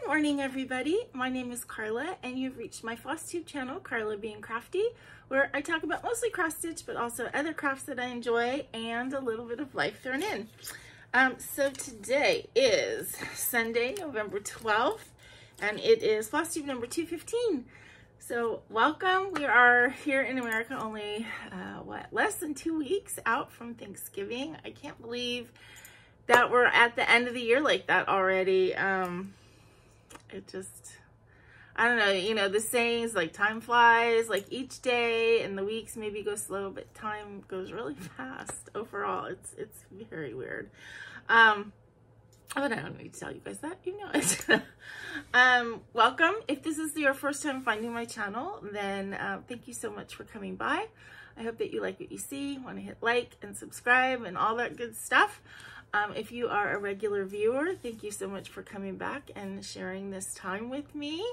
morning, everybody. My name is Carla, and you've reached my FlossTube channel, Carla Being Crafty, where I talk about mostly cross stitch, but also other crafts that I enjoy and a little bit of life thrown in. So today is Sunday, November 12th, and it is FlossTube number 215. So welcome. We are here in America only, less than 2 weeks out from Thanksgiving. I can't believe that we're at the end of the year like that already. It just, I don't know, you know, the sayings like time flies, like each day, and the weeks maybe go slow, but time goes really fast overall. It's very weird. But I don't need to tell you guys that, you know it. Welcome. If this is your first time finding my channel, then thank you so much for coming by. I hope that you like what you see, want to hit like and subscribe and all that good stuff. If you are a regular viewer, thank you so much for coming back and sharing this time with me.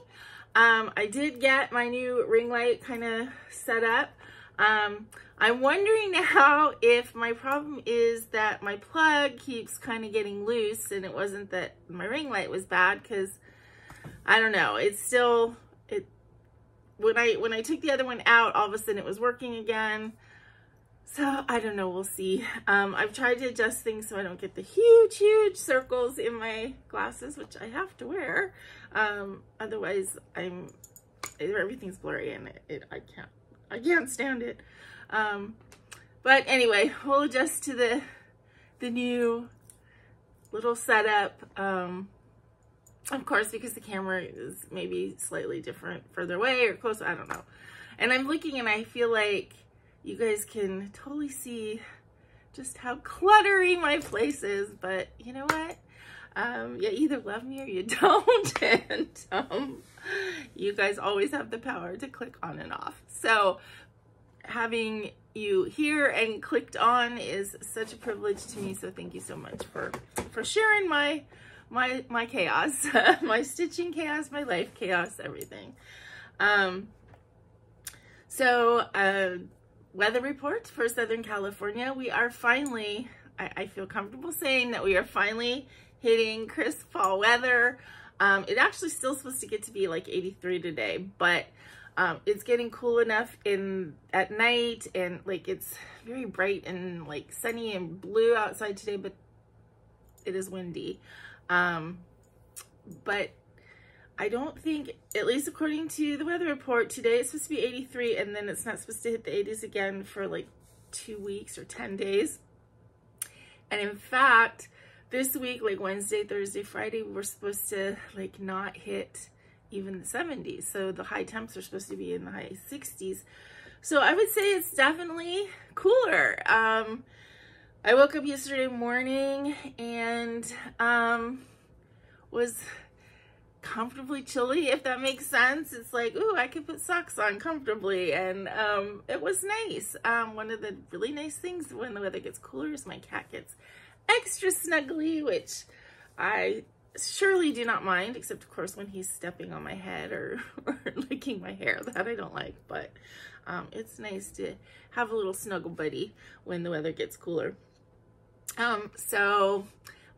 I did get my new ring light kind of set up. I'm wondering now if my problem is that my plug keeps kind of getting loose and it wasn't that my ring light was bad, because I don't know, it's still, when I took the other one out, all of a sudden it was working again. So I don't know, we'll see. I've tried to adjust things so I don't get the huge circles in my glasses, which I have to wear. Otherwise everything's blurry and I can't stand it. But anyway, we'll adjust to the new little setup. Of course, because the camera is maybe slightly different further away or close, I don't know. And I'm looking and I feel like you guys can totally see just how cluttery my place is, but you know what? You either love me or you don't, and you guys always have the power to click on and off. So having you here and clicked on is such a privilege to me, so thank you so much for sharing my chaos, my stitching chaos, my life chaos, everything. Weather report for Southern California. We are finally, I feel comfortable saying that we are finally hitting crisp fall weather. It actually still supposed to get to be like 83 today, but it's getting cool enough at night, and like it's very bright and like sunny and blue outside today, but it is windy. But I don't think, at least according to the weather report, today it's supposed to be 83, and then it's not supposed to hit the 80s again for like 2 weeks or 10 days. And in fact, this week, like Wednesday, Thursday, Friday, we're supposed to like not hit even the 70s. So the high temps are supposed to be in the high 60s. So I would say it's definitely cooler. I woke up yesterday morning and was comfortably chilly, if that makes sense. It's like, ooh, I could put socks on comfortably, and it was nice. One of the really nice things when the weather gets cooler is my cat gets extra snuggly, which I surely do not mind, except of course when he's stepping on my head or licking my hair. That I don't like, but it's nice to have a little snuggle buddy when the weather gets cooler. So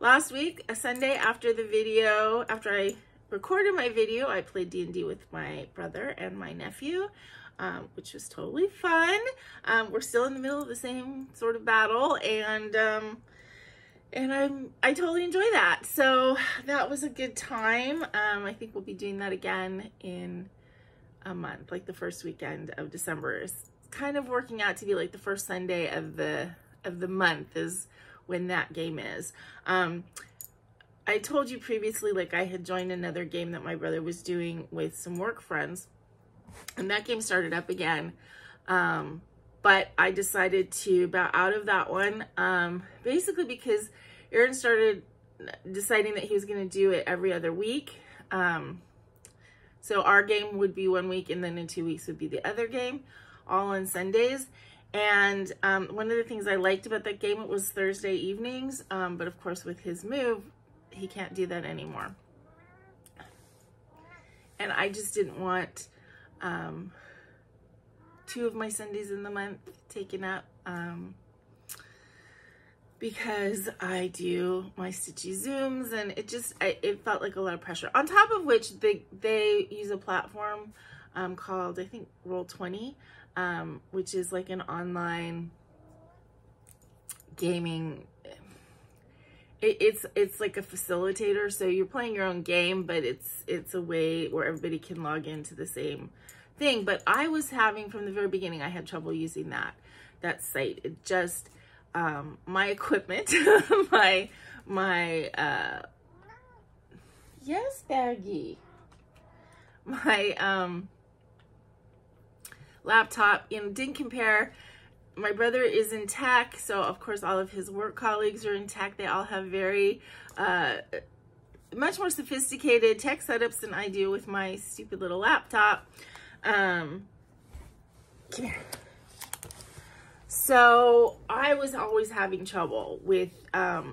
last week, a Sunday after I recorded my video, I played D&D with my brother and my nephew, which was totally fun. We're still in the middle of the same sort of battle, and I totally enjoy that. So that was a good time. I think we'll be doing that again in a month, like the first weekend of December. It's kind of working out to be like the first Sunday of the month is when that game is. I told you previously, like I had joined another game that my brother was doing with some work friends, and that game started up again. But I decided to bow out of that one, basically because Aaron started deciding that he was going to do it every other week. So our game would be 1 week, and then in 2 weeks would be the other game, all on Sundays. And one of the things I liked about that game, it was Thursday evenings, but of course with his move, he can't do that anymore. And I just didn't want 2 of my Sundays in the month taken up, because I do my Stitchy Zooms, and it felt like a lot of pressure. On top of which they use a platform called, I think, Roll20, which is like an online gaming. It's like a facilitator, so you're playing your own game, but it's a way where everybody can log into the same thing. But I was having, from the very beginning, I had trouble using that site. It just my equipment, yes, Baggy, my laptop, didn't compare. My brother is in tech, so of course all of his work colleagues are in tech. They all have very much more sophisticated tech setups than I do with my stupid little laptop. Come here. So I was always having trouble with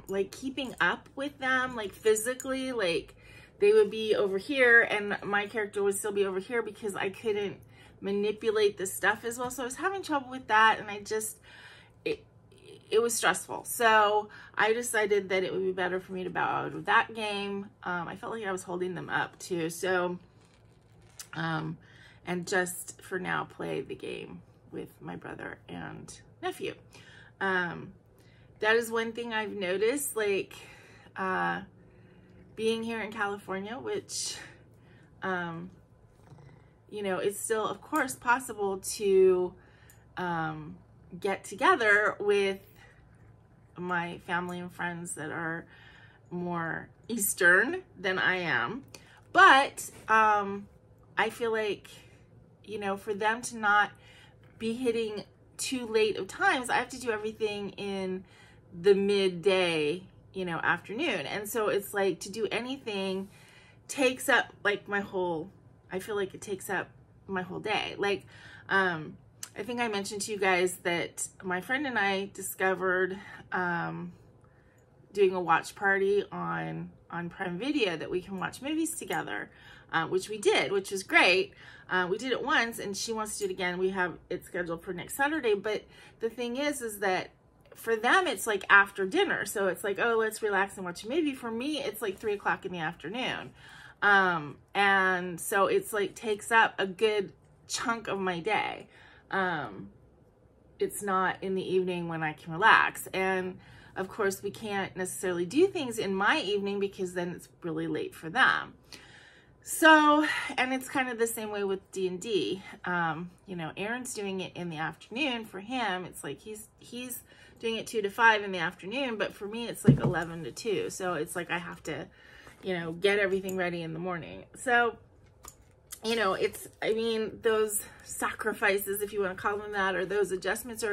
like keeping up with them, like physically. Like they would be over here and my character would still be over here because I couldn't manipulate the stuff as well. So I was having trouble with that, and it was stressful. So I decided that it would be better for me to bow out of that game. I felt like I was holding them up too. So and just for now play the game with my brother and nephew. That is one thing I've noticed, like being here in California, which it's still, of course, possible to get together with my family and friends that are more Eastern than I am. But I feel like, for them to not be hitting too late of times, I have to do everything in the midday, afternoon. And so it's like to do anything takes up like I feel like it takes up my whole day. Like, I think I mentioned to you guys that my friend and I discovered doing a watch party on Prime Video that we can watch movies together, which we did, which was great. We did it once and she wants to do it again. We have it scheduled for next Saturday. But the thing is that for them, it's like after dinner. So it's like, oh, let's relax and watch a movie. For me, it's like 3 o'clock in the afternoon. And so it's like takes up a good chunk of my day. It's not in the evening when I can relax. And of course we can't necessarily do things in my evening because then it's really late for them. So, and it's kind of the same way with D&D. Aaron's doing it in the afternoon. For him, it's like he's doing it 2 to 5 in the afternoon, but for me it's like 11 to 2. So it's like I have to get everything ready in the morning. So, those sacrifices, if you want to call them that, or those adjustments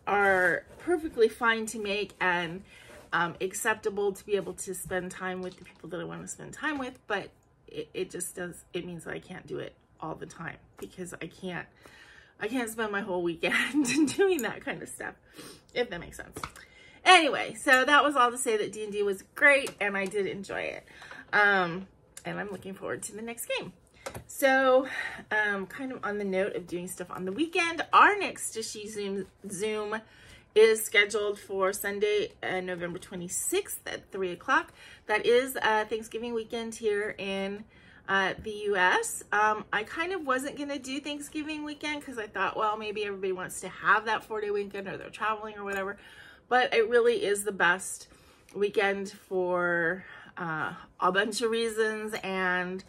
are perfectly fine to make and acceptable to be able to spend time with the people that I want to spend time with. But it means that I can't do it all the time because I can't spend my whole weekend doing that kind of stuff, if that makes sense. Anyway, so that was all to say that D&D was great and I did enjoy it. And I'm looking forward to the next game. So, kind of on the note of doing stuff on the weekend, our next Stitchy Zoom is scheduled for Sunday, November 26th at 3 o'clock. That is Thanksgiving weekend here in the U.S. I kind of wasn't going to do Thanksgiving weekend because I thought, well, maybe everybody wants to have that 4-day weekend or they're traveling or whatever. But it really is the best weekend for a bunch of reasons. And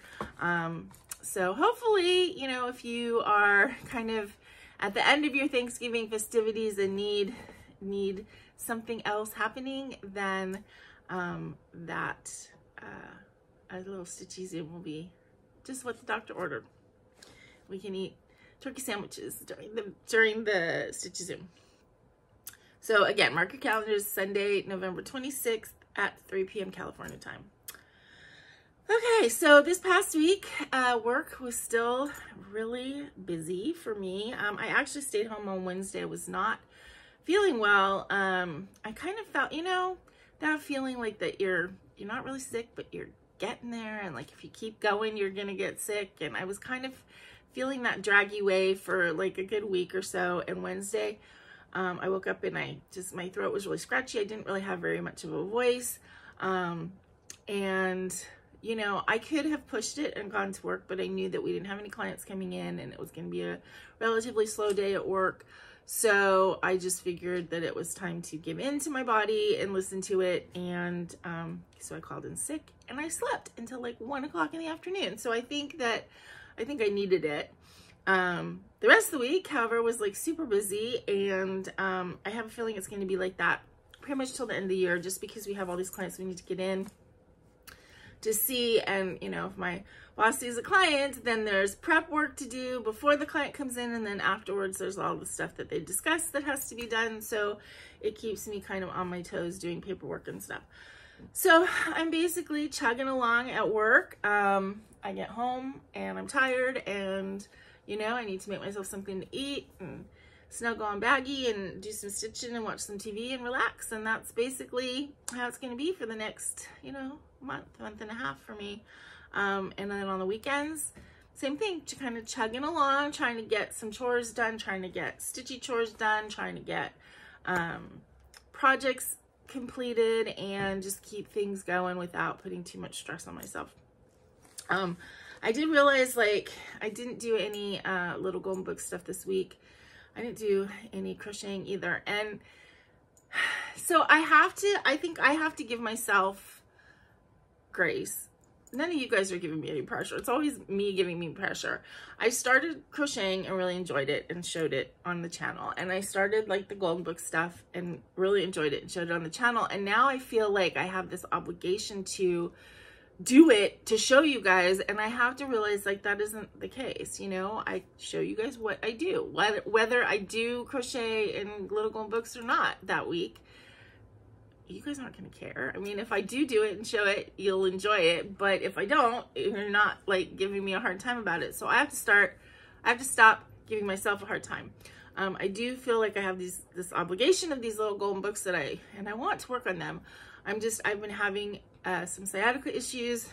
so hopefully, if you are kind of at the end of your Thanksgiving festivities and need something else happening, then that a little Stitchy Zoom will be just what the doctor ordered. We can eat turkey sandwiches during the Stitchy Zoom. So again, mark your calendars, Sunday, November 26th at 3 p.m. California time. Okay, so this past week, work was still really busy for me. I actually stayed home on Wednesday. I was not feeling well. I kind of felt, that feeling like that you're not really sick, but you're getting there. And like, if you keep going, you're going to get sick. And I was kind of feeling that draggy way for like a good week or so. And Wednesday, I woke up and my throat was really scratchy. I didn't really have very much of a voice. And you know, I could have pushed it and gone to work, but I knew that we didn't have any clients coming in and it was going to be a relatively slow day at work. So I just figured that it was time to give in to my body and listen to it. And so I called in sick and I slept until like 1 o'clock in the afternoon. So I think I needed it. The rest of the week, however, was like super busy, and I have a feeling it's going to be like that pretty much till the end of the year, just because we have all these clients we need to get in to see. And you know, if my boss sees a client, then there's prep work to do before the client comes in, and then afterwards there's all the stuff that they discussed that has to be done. So it keeps me kind of on my toes doing paperwork and stuff. So I'm basically chugging along at work. I get home and I'm tired, and you know, I need to make myself something to eat and snuggle on baggy and do some stitching and watch some TV and relax. And that's basically how it's going to be for the next, you know, month and a half for me. And then on the weekends, same thing, kind of chugging along, trying to get some chores done, trying to get stitchy chores done, trying to get projects completed, and just keep things going without putting too much stress on myself. I did realize, like, I didn't do any little golden book stuff this week. I didn't do any crocheting either. And so I think I have to give myself grace. None of you guys are giving me any pressure. It's always me giving me pressure. I started crocheting and really enjoyed it and showed it on the channel. And I started like the golden book stuff and really enjoyed it and showed it on the channel. And now I feel like I have this obligation to do it to show you guys, and I have to realize like that isn't the case. You know, I show you guys what I do, whether I do crochet in little golden books or not that week. You guys aren't gonna care. I mean, if I do it and show it, you'll enjoy it, but if I don't, you're not like giving me a hard time about it. So I have to stop giving myself a hard time. I do feel like I have this obligation of these little golden books and I want to work on them. I've been having some sciatica issues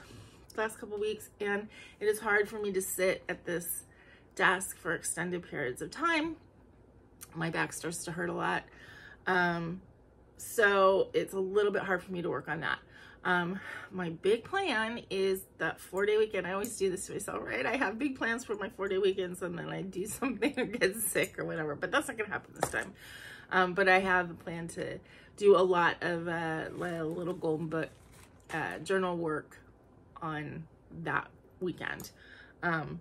the last couple weeks, and it is hard for me to sit at this desk for extended periods of time. My back starts to hurt a lot. So it's a little bit hard for me to work on that. My big plan is that 4-day weekend. I always do this to myself, right? I have big plans for my 4-day weekends, and then I do something or get sick or whatever, but that's not gonna happen this time. But I have a plan to do a lot of little golden book journal work on that weekend, and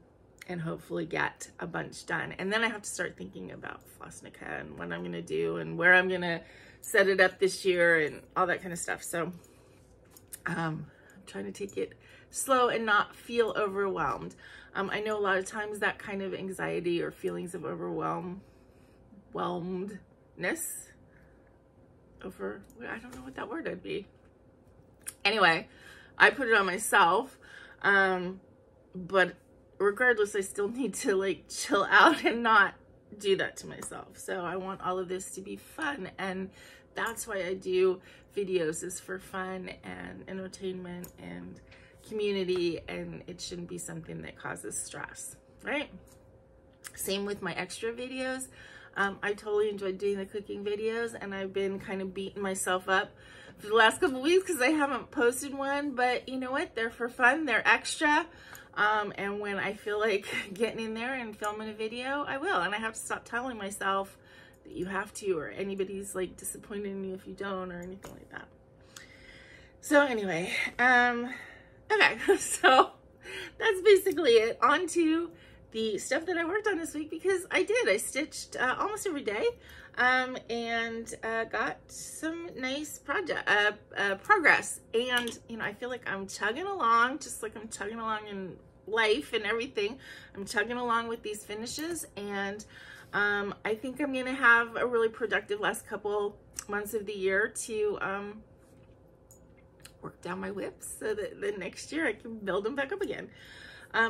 hopefully get a bunch done. And then I have to start thinking about Flossnica and what I'm going to do and where I'm going to set it up this year and all that kind of stuff. So I'm trying to take it slow and not feel overwhelmed. I know a lot of times that kind of anxiety or feelings of overwhelmedness I don't know what that word would be. Anyway, I put it on myself, but regardless, I still need to like chill out and not do that to myself. So I want all of this to be fun, and that's why I do videos, is for fun and entertainment and community, and it shouldn't be something that causes stress, right? Same with my extra videos. I totally enjoyed doing the cooking videos, and I've been kind of beating myself up for the last couple of weeks because I haven't posted one, but you know what? They're for fun, they're extra. And when I feel like getting in there and filming a video, I will. And I have to stop telling myself that you have to, or anybody's like disappointed in you if you don't, or anything like that. So anyway, okay, so that's basically it. On to the stuff that I worked on this week, because I stitched almost every day, and got some nice progress. And you know, I feel like I'm chugging along, just like I'm chugging along in life and everything. I'm chugging along with these finishes, and I think I'm gonna have a really productive last couple months of the year to work down my whips so that the next year I can build them back up again.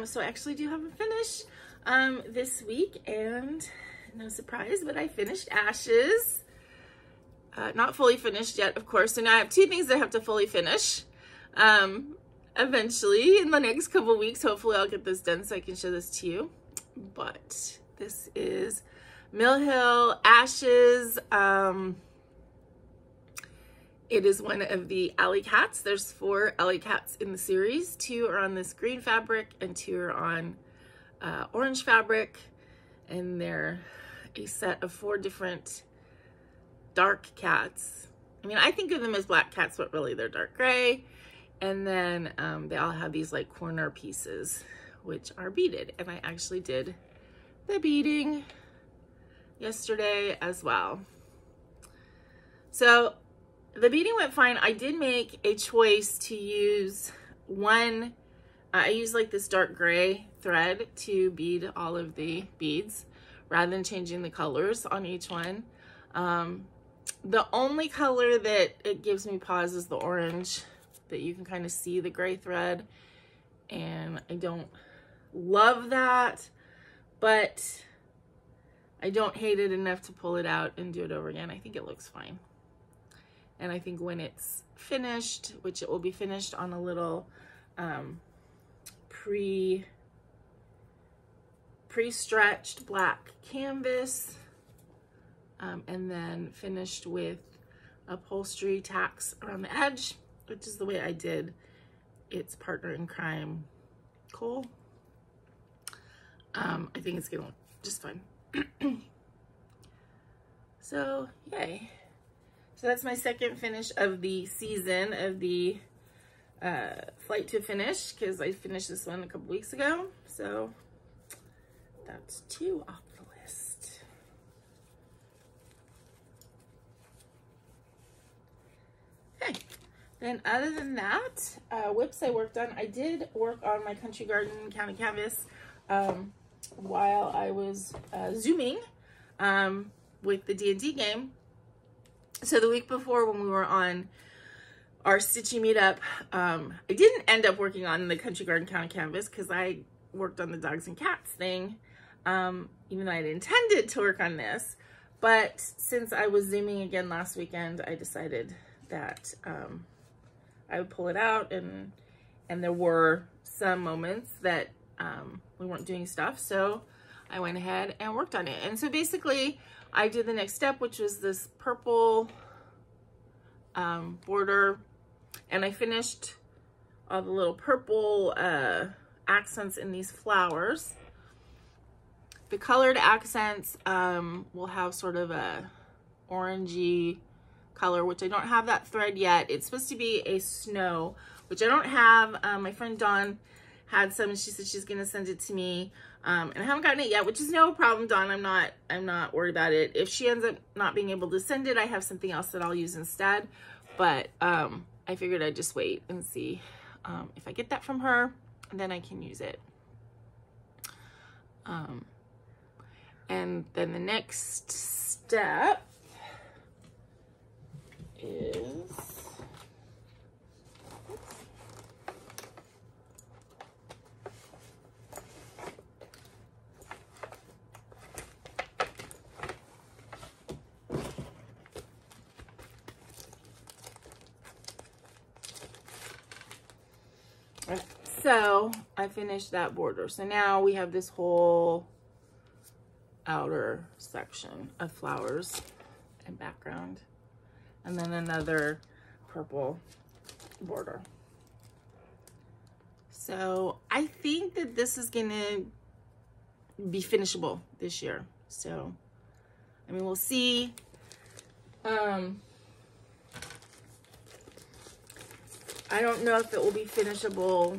So I actually do have a finish this week, and no surprise, but I finished Ashes. Not fully finished yet, of course. So now I have two things that I have to fully finish. Eventually, in the next couple weeks, hopefully I'll get this done so I can show this to you. But this is Mill Hill Ashes. It is one of the alley cats. There's 4 alley cats in the series. 2 are on this green fabric and 2 are on orange fabric. And they're a set of 4 different dark cats. I mean, I think of them as black cats, but really they're dark gray. And then they all have these like corner pieces, which are beaded. And I actually did the beading yesterday as well. So the beading went fine. I did make a choice to use one, I used like this dark gray thread to bead all of the beads rather than changing the colors on each one. The only color that it gives me pause is the orange, that you can kind of see the gray thread, and I don't love that, but I don't hate it enough to pull it out and do it over again. I think it looks fine. And I think when it's finished, which it will be finished on a little pre-stretched black canvas, and then finished with upholstery tacks around the edge, which is the way I did its partner in crime, Cole. I think it's gonna look just fine. So yay. So that's my second finish of the season of the Flight to Finish, because I finished this one a couple weeks ago. So that's 2 off the list. Okay. Then other than that, whips I worked on. I did work on my Country Garden County Canvas while I was Zooming with the D&D game. So the week before, when we were on our Stitchy meetup, I didn't end up working on the Country Garden County Canvas because I worked on the dogs and cats thing, even though I had intended to work on this. But since I was Zooming again last weekend, I decided that I would pull it out, and there were some moments that we weren't doing stuff, so I went ahead and worked on it. And so basically I did the next step, which was this purple border, and I finished all the little purple accents in these flowers. The colored accents will have sort of a orangey color, which I don't have that thread yet. It's supposed to be a snow, which I don't have. My friend Dawn had some, and she said she's gonna send it to me, and I haven't gotten it yet, which is no problem, Dawn. I'm not worried about it. If she ends up not being able to send it, I have something else that I'll use instead. But I figured I'd just wait and see if I get that from her, and then I can use it. And then the next step is, so I finished that border. So now we have this whole outer section of flowers and background, and then another purple border. So I think that this is gonna be finishable this year. So, I mean, we'll see. I don't know if it will be finishable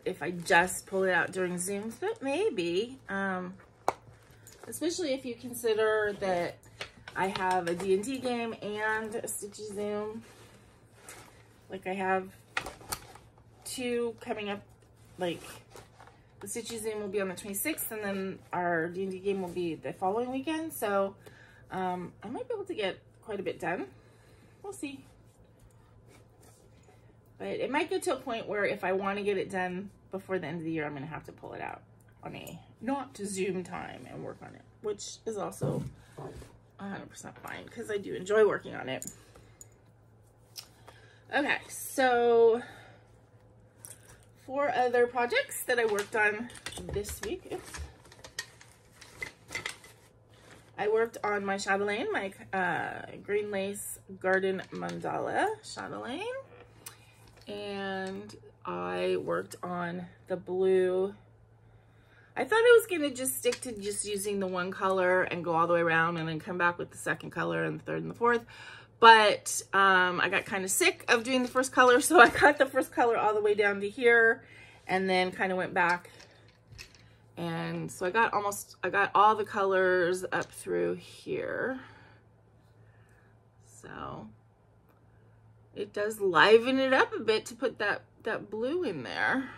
if I just pull it out during Zooms, but maybe. Especially if you consider that I have a D&D game and a Stitchy Zoom. Like, I have 2 coming up. Like, the Stitchy Zoom will be on the 26th, and then our D&D game will be the following weekend. So I might be able to get quite a bit done. We'll see. But it might get to a point where if I want to get it done before the end of the year, I'm going to have to pull it out on a not Zoom time and work on it, which is also 100% fine because I do enjoy working on it. Okay, so 4 other projects that I worked on this week. Oops. I worked on my Chatelaine, my green lace garden mandala Chatelaine. And I worked on the blue. I thought I was going to just stick to just using the one color and go all the way around and then come back with the second color and the third and the fourth. But I got kind of sick of doing the first color, so I got the first color all the way down to here and then kind of went back. And so I got all the colors up through here. So it does liven it up a bit to put that blue in there.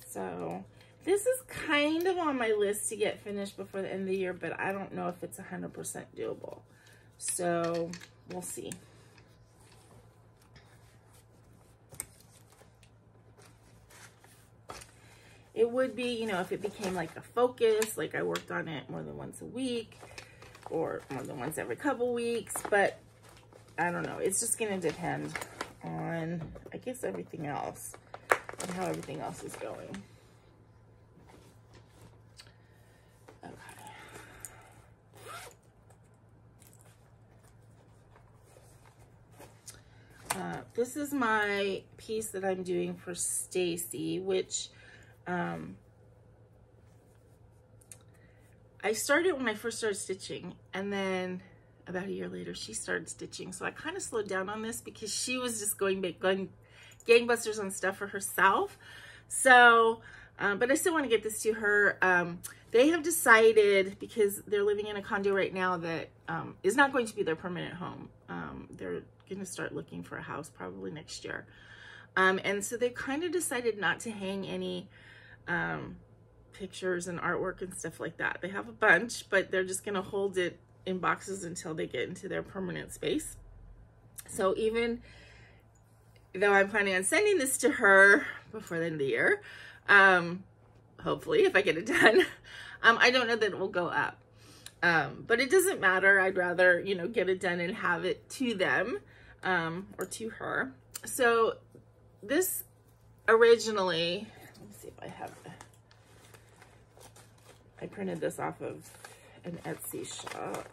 So this is kind of on my list to get finished before the end of the year, but I don't know if it's 100% doable. So we'll see. It would be, you know, if it became like a focus, like I worked on it more than once a week or more than once every couple weeks, but I don't know. It's just going to depend on, I guess, everything else and how everything else is going. Okay. This is my piece that I'm doing for Stacy, which I started when I first started stitching, and then about a year later she started stitching, so I kind of slowed down on this because she was just going gangbusters on stuff for herself. So but I still want to get this to her. They have decided, because they're living in a condo right now that is not going to be their permanent home. They're going to start looking for a house probably next year, and so they kind of decided not to hang any pictures and artwork and stuff like that. They have a bunch, but they're just going to hold it in boxes until they get into their permanent space. So even though I'm planning on sending this to her before the end of the year, hopefully if I get it done, I don't know that it will go up. But it doesn't matter. I'd rather, you know, get it done and have it to them, or to her. So this originally, let me see if I have it. I printed this off of an Etsy shop.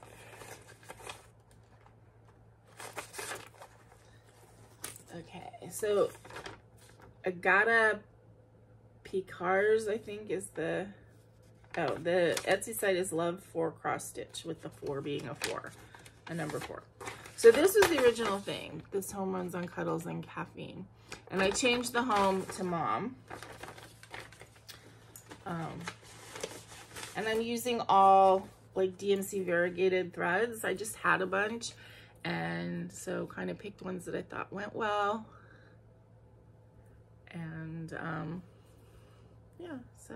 Okay, so Aida Picar's, I think, is the Etsy site is Love 4 Cross Stitch, with the 4 being a 4, a number 4. So this was the original thing. This home runs on cuddles and caffeine. And I changed the home to mom. And I'm using all like DMC variegated threads. I just had a bunch, and so kind of picked ones that I thought went well. And yeah, so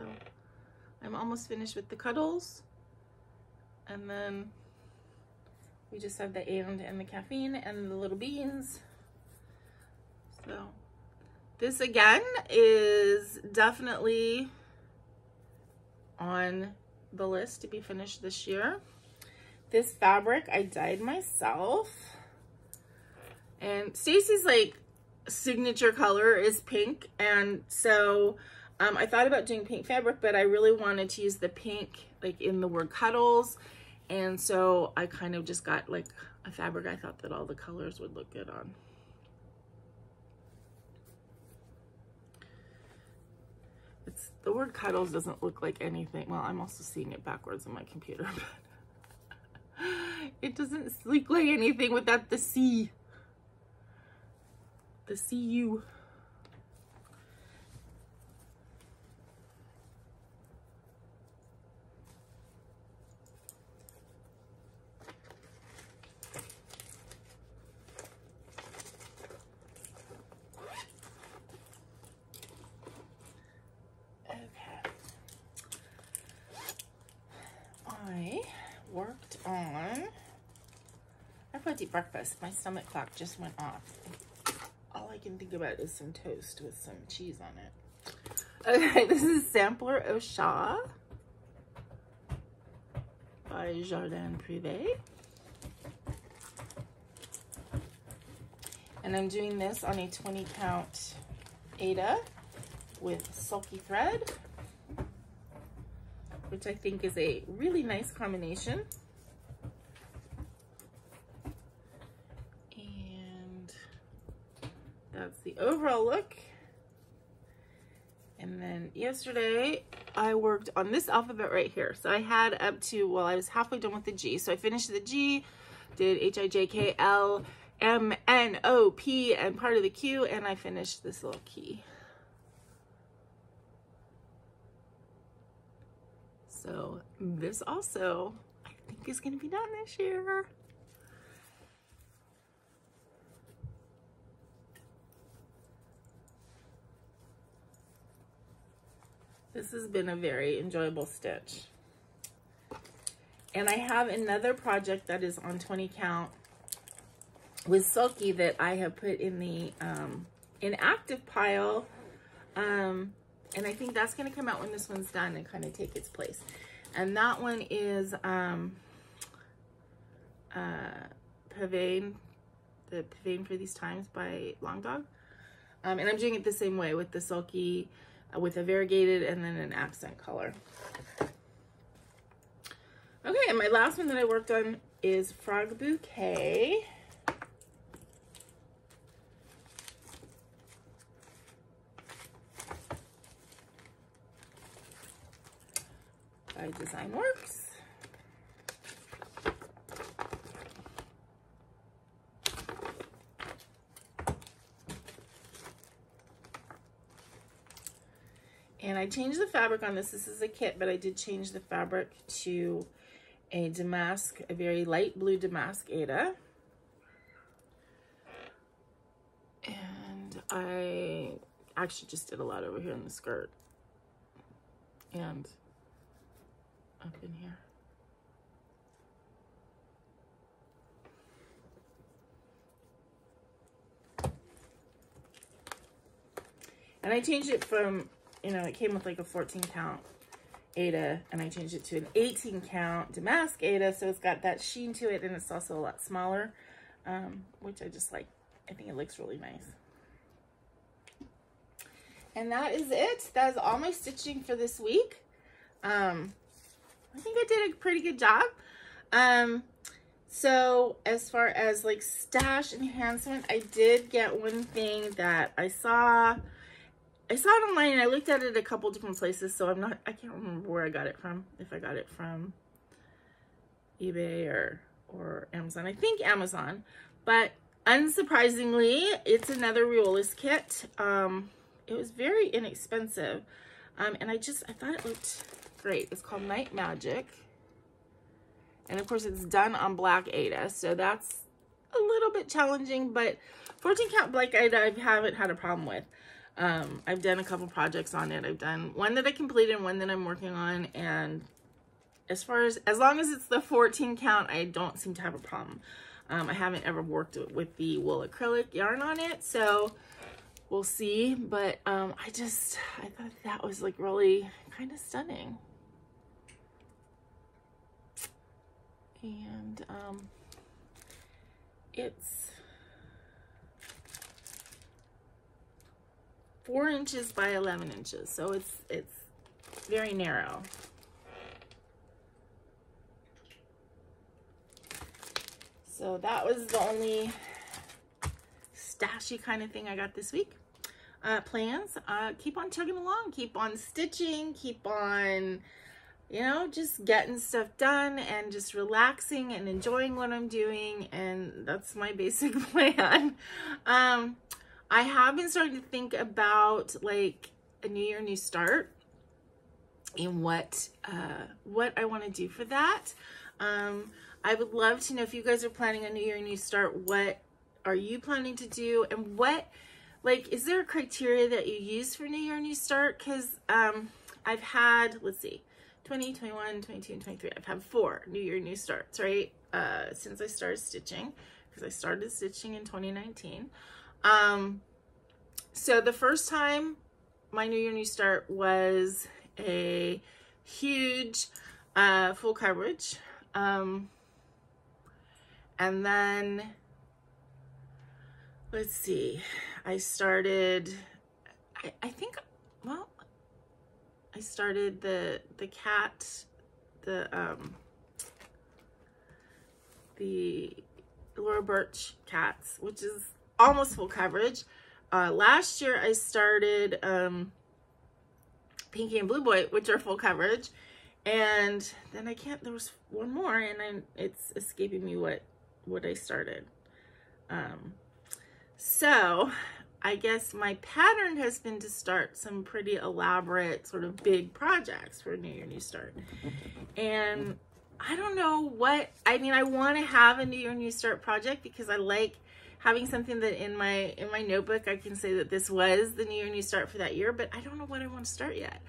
I'm almost finished with the cuddles, and then we just have the and the caffeine and the little beans. So this again is definitely on the list to be finished this year. This fabric I dyed myself, and Stacy's like signature color is pink, and so I thought about doing pink fabric, but I really wanted to use the pink like in the word cuddles, and so I kind of just got like a fabric I thought that all the colors would look good on. The word cuddles doesn't look like anything. Well, I'm also seeing it backwards on my computer, but it doesn't look like anything without the C. The CU. Worked on, I forgot to eat breakfast. My stomach clock just went off. All I can think about is some toast with some cheese on it. Okay, this is Sampler au Chat by Jardin Privé. And I'm doing this on a 20 count Aida with sulky thread. which I think is a really nice combination. And that's the overall look. And then yesterday I worked on this alphabet right here. So I had up to, well, I was halfway done with the G. So I finished the G, did HIJKLMNOP and part of the Q, and I finished this little key. So this also, I think, is going to be done this year. This has been a very enjoyable stitch. And I have another project that is on 20 count with Sulky that I have put in the inactive pile. And I think that's going to come out when this one's done and kind of take its place. And that one is Pavane, the Pavane for These Times by Long Dog. And I'm doing it the same way with the Sulky, with a variegated and then an accent color. Okay, and my last one that I worked on is Frog Bouquet. By Designworks. And I changed the fabric on this. This is a kit, but I did change the fabric to a damask, a very light blue damask Aida. And I actually just did a lot over here in the skirt and up in here. And I changed it from, you know, it came with like a 14 count Aida, and I changed it to an 18 count damask Aida, so it's got that sheen to it, and it's also a lot smaller, which I just like. I think it looks really nice. And that is it. That is all my stitching for this week. I think I did a pretty good job. So as far as like stash enhancement, I did get one thing that I saw it online, and I looked at it a couple different places, so I can't remember where I got it from, if I got it from eBay or Amazon. I think Amazon, but unsurprisingly, it's another Riolis kit. It was very inexpensive, and I thought it looked great. It's called Night Magic, and of course it's done on black Aida, so that's a little bit challenging, but 14 count black Aida I haven't had a problem with. I've done a couple projects on it. I've done one that I completed and one that I'm working on, and as long as it's the 14 count, I don't seem to have a problem. I haven't ever worked with the wool acrylic yarn on it, so we'll see. But I thought that was like really kind of stunning. And it's 4 inches by 11 inches, so it's very narrow. So that was the only stashy kind of thing I got this week. Plans, keep on chugging along, keep on stitching, keep on, you know, just getting stuff done and just relaxing and enjoying what I'm doing, and that's my basic plan. I have been starting to think about like a new year, new start, and what I want to do for that. I would love to know if you guys are planning a new year, new start. What are you planning to do, and what, like, is there a criteria that you use for new year, new start? Because I've had, let's see, 20, 21, 22, and 23. I've had 4 new year, new starts, right? Since I started stitching, because I started stitching in 2019. So the first time my new year, new start was a huge full coverage. And then, let's see, I started, I think, well, I started the cat, the Laura Birch cats, which is almost full coverage. Last year I started Pinky and Blue Boy, which are full coverage, and then there was one more, and it's escaping me what I started. So I guess my pattern has been to start some pretty elaborate sort of big projects for New Year, New Start. And I don't know what, I mean, I want to have a New Year, New Start project because I like having something that in my notebook I can say that this was the New Year, New Start for that year, but I don't know what I want to start yet.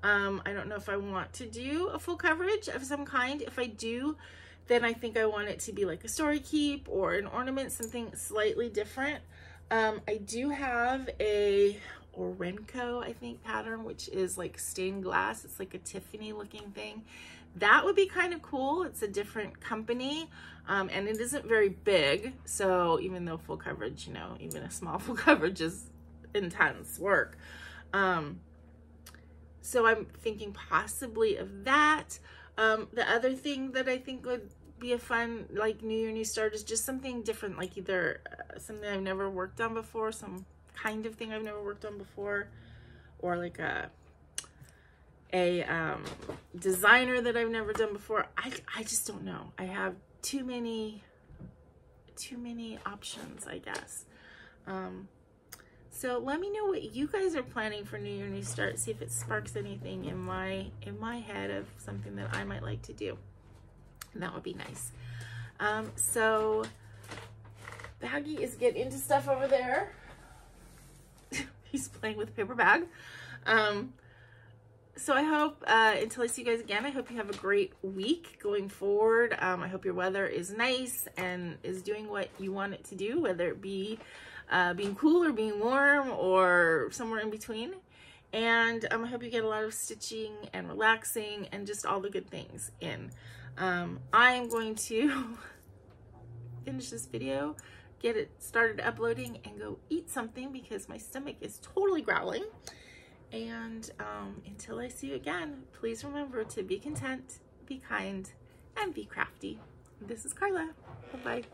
I don't know if I want to do a full coverage of some kind. If I do, then I think I want it to be like a story keep or an ornament, something slightly different. I do have a Orenco, I think, pattern, which is like stained glass. It's like a Tiffany looking thing. That would be kind of cool. It's a different company, and it isn't very big. So even though full coverage, you know, even a small full coverage is intense work. So I'm thinking possibly of that. The other thing that I think would be a fun, like, New Year, New Start is just something different, like either something I've never worked on before, some kind of thing I've never worked on before, or like a designer that I've never done before. I just don't know. I have too many options, I guess. So let me know what you guys are planning for New Year, New Start. See if it sparks anything in my head of something that I might like to do. And that would be nice. So Baggy is getting into stuff over there. He's playing with a paper bag. So I hope, until I see you guys again, I hope you have a great week going forward. I hope your weather is nice and is doing what you want it to do, whether it be being cool or being warm or somewhere in between. And I hope you get a lot of stitching and relaxing and just all the good things in. I am going to finish this video, get it started uploading, and go eat something because my stomach is totally growling. And until I see you again, please remember to be content, be kind, and be crafty. This is Carla. Bye-bye.